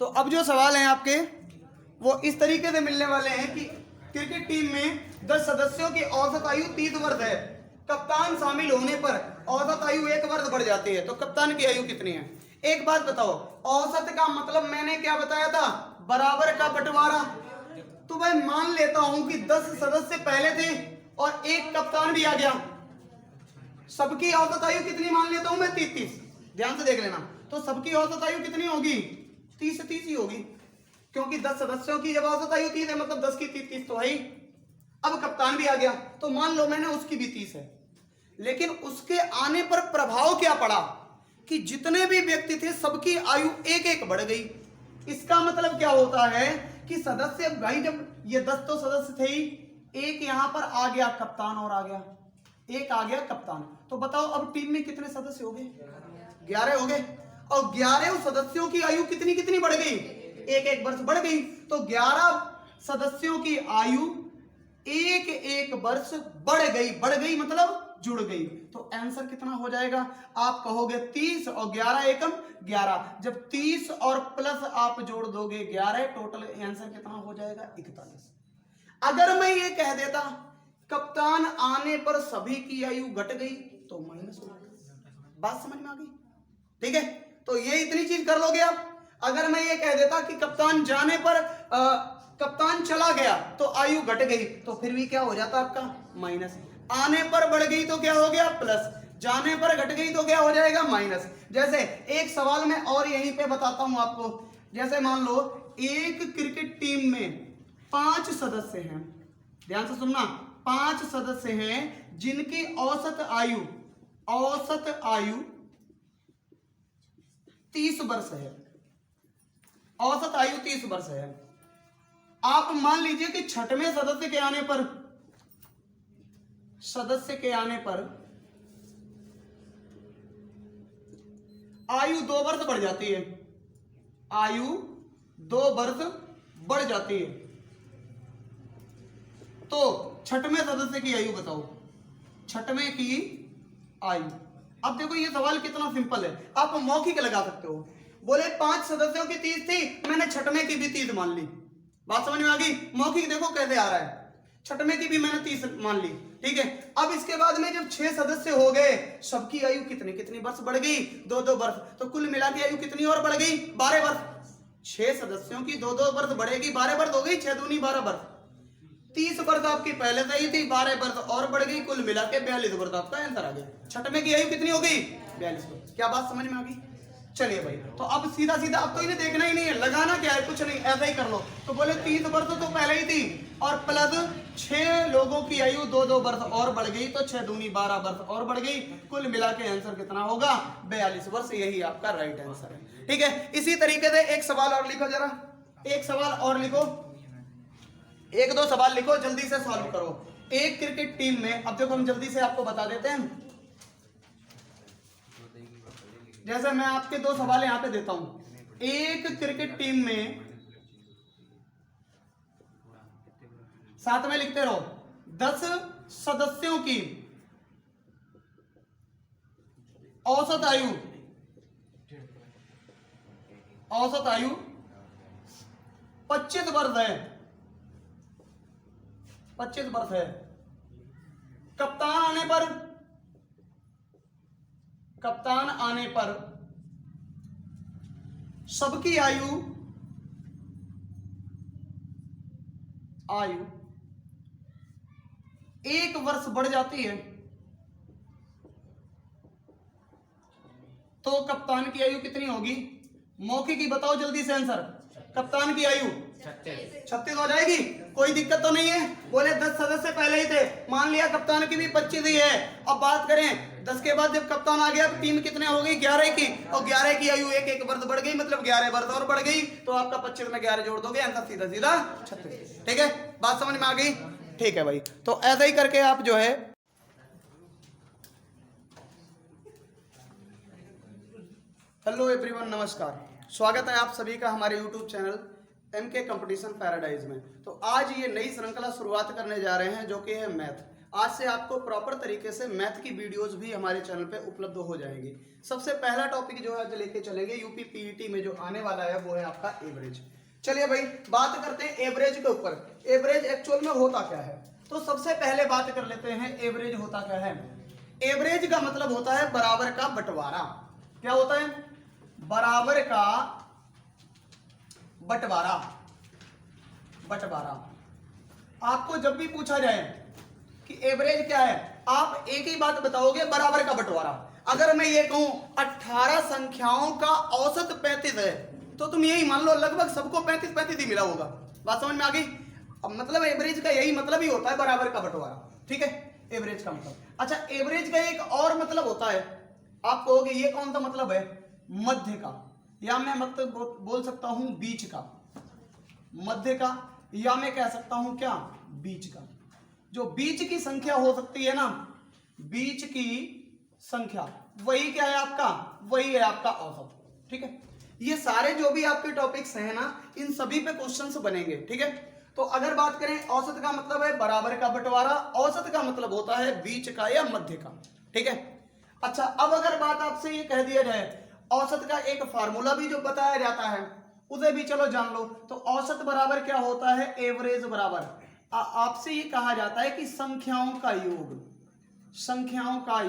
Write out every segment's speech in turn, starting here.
तो अब जो सवाल हैं आपके वो इस तरीके से मिलने वाले हैं कि क्रिकेट टीम में 10 सदस्यों की औसत आयु 30 वर्ष है। कप्तान शामिल होने पर औसत आयु 1 वर्ष बढ़ जाती है, तो कप्तान की आयु कितनी है? एक बात बताओ, औसत का मतलब मैंने क्या बताया था? बराबर का बंटवारा। तो भाई मान लेता हूं कि 10 सदस्य पहले थे और एक कप्तान भी आ गया, सबकी औसत आयु कितनी मान लेता हूं मैं? 30। ध्यान से देख लेना, तो सबकी औसत आयु कितनी होगी? 30 से 30 ही होगी, क्योंकि 10 सदस्यों की जब औसत आयु 30 है मतलब 10 की 30 तो है ही। अब कप्तान भी आ गया तो मान लो मैंने उसकी भी 30 है, लेकिन उसके आने पर प्रभाव क्या पड़ा कि जितने भी व्यक्ति थे सबकी आयु एक एक बढ़ गई। इसका मतलब क्या होता है कि सदस्य भाई, जब ये 10 तो सदस्य थे ही, एक यहां पर आ गया कप्तान और आ गया, एक आ गया कप्तान, तो बताओ अब टीम में कितने सदस्य हो गए? 11 हो गए। और 11 सदस्यों की आयु कितनी कितनी बढ़ गई? एक एक वर्ष बढ़ गई। तो 11 सदस्यों की आयु एक एक वर्ष बढ़ गई मतलब जुड़ गई। तो आंसर कितना हो जाएगा? आप कहोगे 30 और 11 एकम 11। जब 30 और प्लस आप जोड़ दोगे 11, टोटल आंसर कितना हो जाएगा? 41। अगर मैं ये कह देता कप्तान आने पर सभी की आयु घट गई तो माइनस हो गया। बात समझ में आ गई? ठीक है, तो ये इतनी चीज कर लोगे आप। अगर मैं ये कह देता कि कप्तान जाने पर कप्तान चला गया तो आयु घट गई, तो फिर भी क्या हो जाता आपका? माइनस। आने पर बढ़ गई तो क्या हो गया? प्लस। जाने पर घट गई तो क्या हो जाएगा? माइनस। जैसे एक सवाल में और यहीं पे बताता हूं आपको। जैसे मान लो एक क्रिकेट टीम में 5 सदस्य हैं, ध्यान से सुनना, 5 सदस्य हैं जिनकी औसत आयु 30 वर्ष है। औसत आयु 30 वर्ष है। आप मान लीजिए कि छठवें सदस्य के आने पर आयु 2 वर्ष बढ़ जाती है। आयु 2 वर्ष बढ़ जाती है। तो छठवें सदस्य की आयु बताओ, छठवें की आयु। अब देखो ये सवाल कितना सिंपल है, आप मौखिक लगा सकते हो। बोले 5 सदस्यों की 30 थी, मैंने छठवें की भी 30 मान ली। बात समझ में आ गई? मौखिक देखो कैसे आ रहा है, छठवें की भी मैंने 30 मान ली। ठीक है, अब इसके बाद में जब 6 सदस्य हो गए, सबकी आयु कितनी कितनी वर्ष बढ़ गई? 2-2 वर्ष। तो कुल मिला के आयु कितनी और बढ़ गई? 12 वर्ष। 6 सदस्यों की 2-2 वर्ष बढ़ेगी, 12 वर्ष हो गई, 6 दूनी 12 वर्ष। 30 वर्ष आपकी पहले से ही थी, 12 वर्ष और बढ़ गई, कुल मिला के 42 वर्ष आपका आंसर आ गया। छठवें की आयु कितनी हो गई? 42 वर्ष। क्या बात समझ में आ गई? चलिए भाई, तो अब सीधा सीधा अब तो इन्हें देखना ही नहीं है, लगाना क्या है, कुछ नहीं, ऐसा ही कर लो। तो बोले 30 वर्ष तो पहले ही थी और प्लस 6 लोगों की आयु 2-2 वर्ष और बढ़ गई, तो 6 दूनी 12 वर्ष और बढ़ गई, कुल मिला के आंसर कितना होगा? 42 वर्ष। यही आपका राइट आंसर है। ठीक है, इसी तरीके से एक सवाल और लिखो, जरा एक सवाल और लिखो, 1-2 सवाल लिखो, जल्दी से सॉल्व करो। एक क्रिकेट टीम में, अब देखो हम जल्दी से आपको बता देते हैं। जैसे मैं आपके 2 सवाल यहां पे देता हूं। एक क्रिकेट टीम में, साथ में लिखते रहो, 10 सदस्यों की औसत आयु 25 वर्ष है। 25 वर्ष है। कप्तान आने पर सबकी आयु 1 वर्ष बढ़ जाती है, तो कप्तान की आयु कितनी होगी? मौखिक ही बताओ जल्दी से आंसर। कप्तान की आयु 36 हो जाएगी, कोई दिक्कत तो नहीं है। बोले 10 सदस्य पहले ही थे, मान लिया कप्तान की भी 25 ही है। अब बात करें 10 के बाद जब कप्तान आ गया, टीम कितने हो गई? 11 की, और 11 की आयु एक एक वर्ष बढ़ गई, मतलब 11 वर्ष और बढ़ गई, तो आपका 25 में 11 जोड़ दोगे, आंसर सीधा सीधा 36। ठीक है, बात समझ में आ गई? ठीक है भाई, तो ऐसा ही करके आप जो है, हेलो एवरीवन, नमस्कार, स्वागत है आप सभी का हमारे YouTube channel MK competition paradise में। तो आज ये नई श्रृंखला शुरुआत करने जा रहे हैं जो कि है मैथ। आज से आपको प्रॉपर तरीके से मैथ की वीडियोस भी हमारे चैनल पे उपलब्ध हो जाएंगी। सबसे पहला टॉपिक जो है आज लेके चलेंगे यूपी पीईटी में जो आने वाला है वो है आपका एवरेज। चलिए भाई बात करते हैं एवरेज के ऊपर। एवरेज एक्चुअल में होता क्या है, तो सबसे पहले बात कर लेते हैं एवरेज होता क्या है। एवरेज का मतलब होता है बराबर का बंटवारा। क्या होता है? बराबर का बंटवारा। बंटवारा आपको जब भी पूछा जाए कि एवरेज क्या है, आप एक ही बात बताओगे, बराबर का बंटवारा। अगर मैं ये कहूं 18 संख्याओं का औसत 35 है, तो तुम यही मान लो लगभग सबको 35 ही मिला होगा। बात समझ में आ गई? अब मतलब एवरेज का यही मतलब ही होता है, बराबर का बंटवारा। ठीक है, एवरेज का मतलब। अच्छा, एवरेज का एक और मतलब होता है, आप कहोगे ये कौन सा मतलब है? मध्य का, या मैं मतलब बोल सकता हूं बीच का। मध्य का, या मैं कह सकता हूं क्या? बीच का। जो बीच की संख्या हो सकती है ना, बीच की संख्या, वही क्या है आपका? वही है आपका औसत। ठीक है, ये सारे जो भी आपके टॉपिक्स हैं ना, इन सभी पे क्वेश्चंस बनेंगे। ठीक है, तो अगर बात करें औसत का मतलब है बराबर का बंटवारा, औसत का मतलब होता है बीच का या मध्य का। ठीक है, अच्छा अब अगर बात आपसे ये कह दिया जाए औसत का एक फार्मूला भी जो बताया जाता है उसे भी चलो जान लो, तो औसत बराबर क्या होता है? एवरेज बराबर आपसे ये कहा जाता है कि संख्याओं का योग, संख्याओं का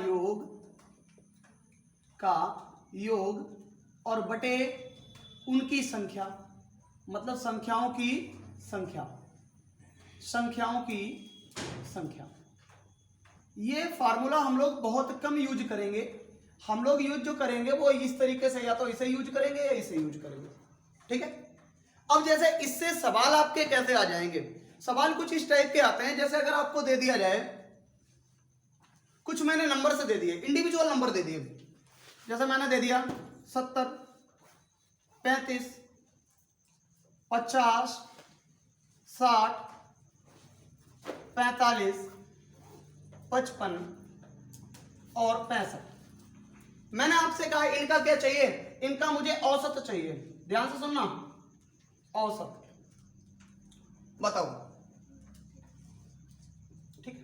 योग और बटे उनकी संख्या, मतलब संख्याओं की संख्या, संख्याओं की संख्या। ये फार्मूला हम लोग बहुत कम यूज करेंगे। हम लोग यूज जो करेंगे वो इस तरीके से, या तो इसे यूज करेंगे या इसे यूज करेंगे। ठीक है, अब जैसे इससे सवाल आपके कैसे आ जाएंगे? सवाल कुछ इस टाइप के आते हैं, जैसे अगर आपको दे दिया जाए, कुछ मैंने नंबर से दे दिए, इंडिविजुअल नंबर दे दिए, जैसे मैंने दे दिया 70, 35, 50, 60, 45, 55 और 65। मैंने आपसे कहा इनका क्या चाहिए? इनका मुझे औसत चाहिए। ध्यान से सुनना, औसत बताओ। ठीक है,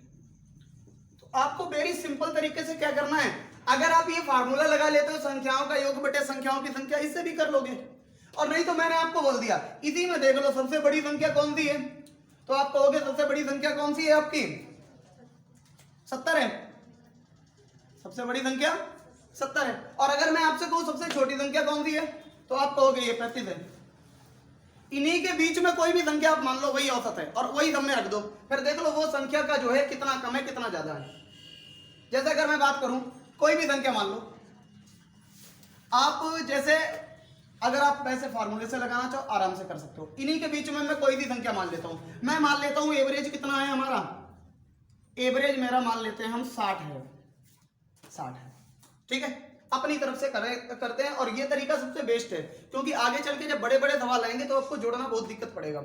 तो आपको वेरी सिंपल तरीके से क्या करना है, अगर आप ये फार्मूला लगा लेते हो संख्याओं का योग बटे संख्याओं की संख्या, इससे भी कर लोगे। और नहीं तो मैंने आपको बोल दिया इसी में देख लो सबसे बड़ी संख्या कौन सी है, तो आप कहोगे सबसे बड़ी संख्या कौन सी है आपकी? 70 है। सबसे बड़ी संख्या 70 है। और अगर मैं आपसे कहूं सबसे छोटी संख्या कौन सी है, तो आप कहोगे ये 35 है। इन्हीं के बीच में कोई भी संख्या आप मान लो वही औसत है, और वही सब में रख दो, फिर देख लो वो संख्या का जो है कितना कम है कितना ज्यादा है। जैसे अगर मैं बात करूं कोई भी संख्या मान लो, आप जैसे अगर आप पैसे फार्मूले से लगाना चाहो आराम से कर सकते हो। इन्हीं के बीच में मैं कोई भी संख्या मान लेता हूं। मैं मान लेता हूं एवरेज कितना है हमारा, एवरेज मेरा मान लेते हैं हम 60 है, 60 है। ठीक है, अपनी तरफ से करते हैं, और ये तरीका सबसे बेस्ट है, क्योंकि आगे चल के जब बड़े बड़े सवाल आएंगे तो आपको जोड़ना बहुत दिक्कत पड़ेगा।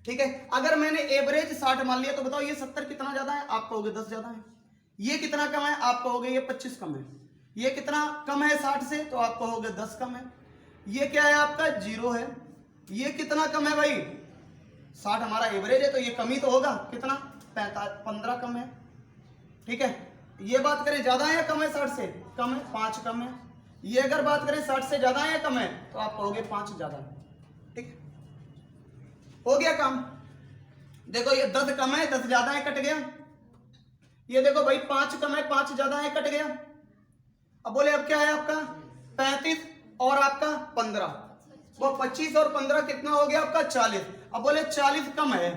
ठीक है, अगर मैंने एवरेज 60 मान लिया, तो बताओ ये 70 कितना ज्यादा है? आप कहोगे 10 ज्यादा है। ये कितना कम है? आप कहोगे ये 25 कम है। ये कितना कम है 60 से? तो आप कहोगे 10 कम है। ये क्या है आपका? 0 है। ये कितना कम है भाई? 60 हमारा एवरेज है, तो ये कम ही तो होगा। कितना? 15 कम है। ठीक है, ये बात करें ज्यादा है या कम है? 60 से कम है, 5 कम है। ये अगर बात करें 60 से ज्यादा है या कम है, तो आप कहोगे 5 ज्यादा है। ठीक है, हो गया काम। देखो ये 10 कम है 10 ज्यादा है, कट गया। ये देखो भाई 5 कम है 5 ज्यादा है, कट गया। अब बोले अब क्या है आपका? 35 और आपका 15, वो 25 और 15 कितना हो गया आपका? 40। अब बोले 40 कम है,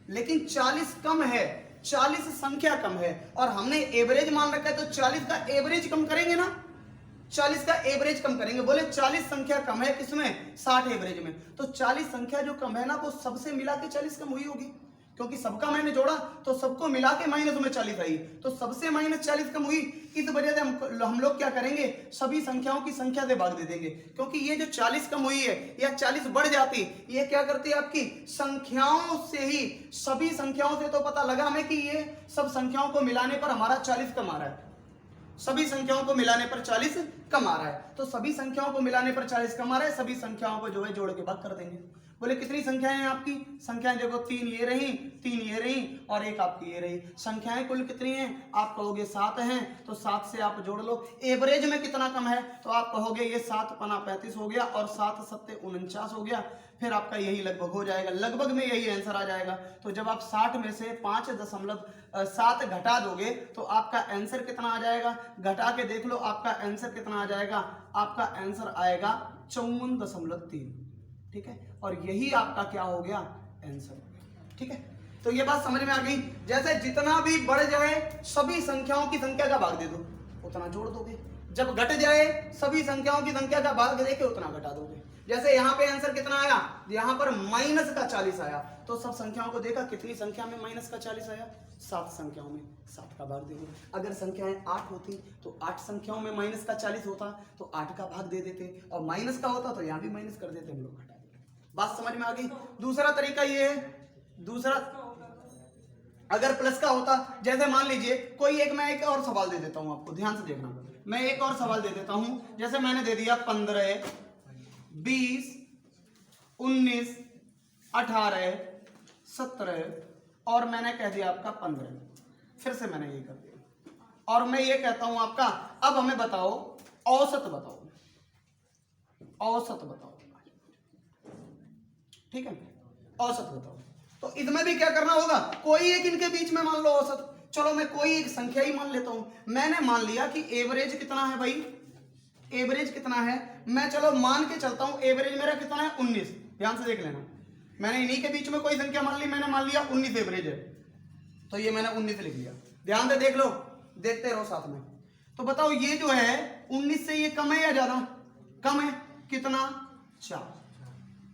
लेकिन 40 कम है, 40 संख्या कम है, और हमने एवरेज मान रखा है, तो 40 का एवरेज कम करेंगे ना, 40 का एवरेज कम करेंगे। बोले 40 संख्या कम है किसमें? 60 एवरेज में। तो 40 संख्या जो कम है ना, वो सबसे मिला के 40 कम हुई होगी, क्योंकि सबका मैंने जोड़ा तो सबको मिला के माइनस में 40 आई, तो सबसे माइनस 40 कम हुई। इस वजह से हम लोग क्या करेंगे, सभी संख्याओं की संख्या से भाग दे देंगे, क्योंकि ये जो 40 कम हुई है या 40 बढ़ जाती, ये क्या करती है आपकी संख्याओं से ही, सभी संख्याओं से तो पता लगा हमें कि ये सब संख्याओं को मिलाने पर हमारा 40 कम आ रहा है, सभी संख्याओं को मिलाने पर 40 कम आ रहा है। तो सभी संख्याओं को मिलाने पर 40 कम आ रहा है, सभी संख्याओं को जो है जोड़ के भाग कर देंगे। बोले कितनी संख्याएं हैं आपकी? संख्याएं देखो 3 ये रही, 3 ये रही और एक आपकी ये रही। संख्याएं कुल कितनी हैं? आप कहोगे 7 हैं, तो 7 से आप जोड़ लो। एवरेज में कितना कम है? तो आप कहोगे ये 7 पना 35 हो गया और 7 सत्ते 49 हो गया। फिर आपका यही लगभग हो जाएगा, लगभग में यही आंसर आ जाएगा। तो जब आप 60 में से 5.7 घटा दोगे तो आपका आंसर कितना आ जाएगा? घटा के देख लो आपका आंसर कितना आ जाएगा। आपका आंसर आएगा 54.3। ठीक है, और यही आपका क्या हो गया? आंसर हो गया। ठीक है, तो ये बात समझ में आ गई। जैसे जितना भी बढ़ जाए सभी संख्याओं की संख्या का भाग दे दो, उतना जोड़ दोगे। जब घट जाए सभी संख्याओं की संख्या का भाग देके उतना घटा दोगे। जैसे यहाँ पे आंसर कितना आया? यहाँ पर माइनस का 40 आया, तो सब संख्याओं को देखा कितनी संख्या में माइनस का 40 आया? 7 संख्याओं में 7 का भाग दे दो। अगर संख्याएं 8 होती तो 8 संख्याओं में माइनस का 40 होता तो 8 का भाग दे देते, और माइनस का होता तो यहाँ भी माइनस कर देते, हम लोग घटा देते। बात समझ में आ गई? दूसरा तरीका ये है, दूसरा अगर प्लस का होता, जैसे मान लीजिए कोई एक, मैं एक और सवाल दे देता हूं आपको, ध्यान से देखना। मैं एक और सवाल दे देता हूं, जैसे मैंने दे दिया 15, 20, 19, 18, 17 और मैंने कह दिया आपका 15। फिर से मैंने ये कर दिया और मैं ये कहता हूं आपका, अब हमें बताओ औसत बताओ, औसत बताओ। ठीक है, औसत बताओ। तो इसमें भी क्या करना होगा? कोई एक इनके बीच में मान लो औसत। चलो मैं कोई एक संख्या ही मान लेता हूं। मैंने मान लिया कि एवरेज कितना है भाई? एवरेज कितना है? मैं चलो मान के चलता हूं एवरेज मेरा कितना है? 19। ध्यान से देख लेना, मैंने इन्हीं के बीच में कोई संख्या मान ली, मैंने मान लिया 19 एवरेज है, तो ये मैंने 19 लिख लिया। ध्यान से देख लो, देखते रहो साथ में। तो बताओ ये जो है 19 से ये कम है या ज्यादा? कम है। कितना? 4।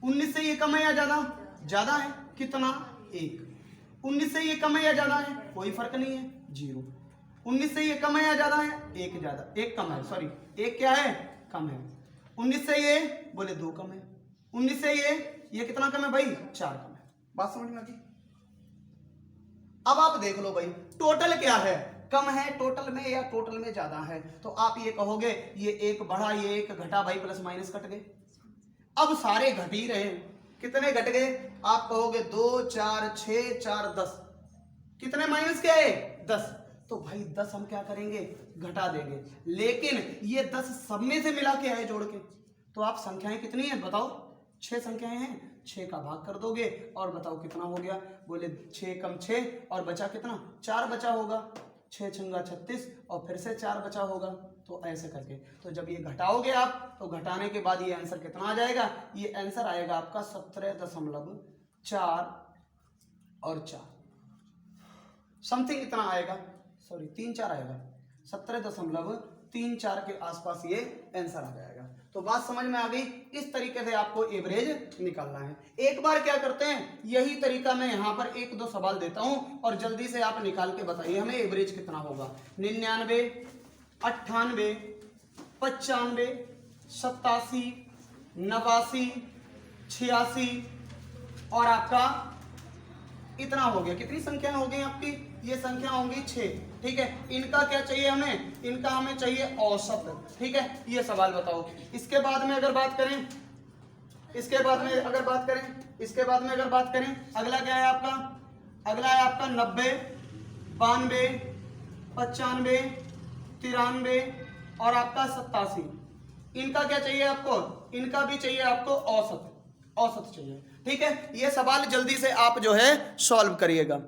19 से ये कम है या ज्यादा? ज्यादा है। कितना? 1। 19 से ये कम है या ज्यादा है? कोई फर्क नहीं है, 0। 19 से ये कम है या ज्यादा है? 1 ज्यादा, 1 कम है, सॉरी 1 क्या है? कम है। 19 से ये बोले 2 कम है। 19 से ये कितना कम है भाई? 4 कम है। बात समझ में आ गई? अब आप देख लो भाई टोटल क्या है, कम है टोटल में या टोटल में ज्यादा है? तो आप ये कहोगे ये 1 बढ़ा, ये 1 घटा, भाई प्लस माइनस कट गए। अब सारे घट ही रहे, कितने घट गए? आप कहोगे 2, 4, 6, 4, 10। कितने माइनस के आए? 10। तो भाई 10 हम क्या करेंगे? घटा देंगे। लेकिन ये 10 सब में से मिला के आए जोड़ के, तो आप संख्याएं कितनी है बताओ? 6 संख्याएं हैं, 6 का भाग कर दोगे और बताओ कितना हो गया? बोले 6 कम 6 और बचा कितना? 4 बचा होगा। 6 छंगा 36 और फिर से 4 बचा होगा। तो ऐसे करके, तो जब ये घटाओगे आप, तो घटाने के बाद ये आंसर कितना आ जाएगा? ये आंसर आएगा आपका 17.4 और 4 समथिंग इतना आएगा, सॉरी 3-4 आएगा, 17.34 के आसपास ये आंसर आ जाएगा। तो बात समझ में आ गई? इस तरीके से आपको एवरेज निकालना है। एक बार क्या करते हैं, यही तरीका मैं यहाँ पर 1-2 सवाल देता हूँ और जल्दी से आप निकाल के बताइए हमें एवरेज कितना होगा। 99, 98, 95, 87, 89, 86 और आपका इतना हो गया। कितनी संख्या हो गई आपकी? ये संख्या होंगी 6। ठीक है, इनका क्या चाहिए हमें? इनका हमें चाहिए औसत। ठीक है, ये सवाल बताओ। इसके बाद में अगर बात करें, इसके बाद में अगर बात करें, अगला क्या है आपका? अगला है आपका 90, 92, 95, 93 और आपका 87। इनका क्या चाहिए आपको? इनका भी चाहिए आपको औसत, औसत चाहिए। ठीक है, ये सवाल जल्दी से आप जो है सॉल्व करिएगा।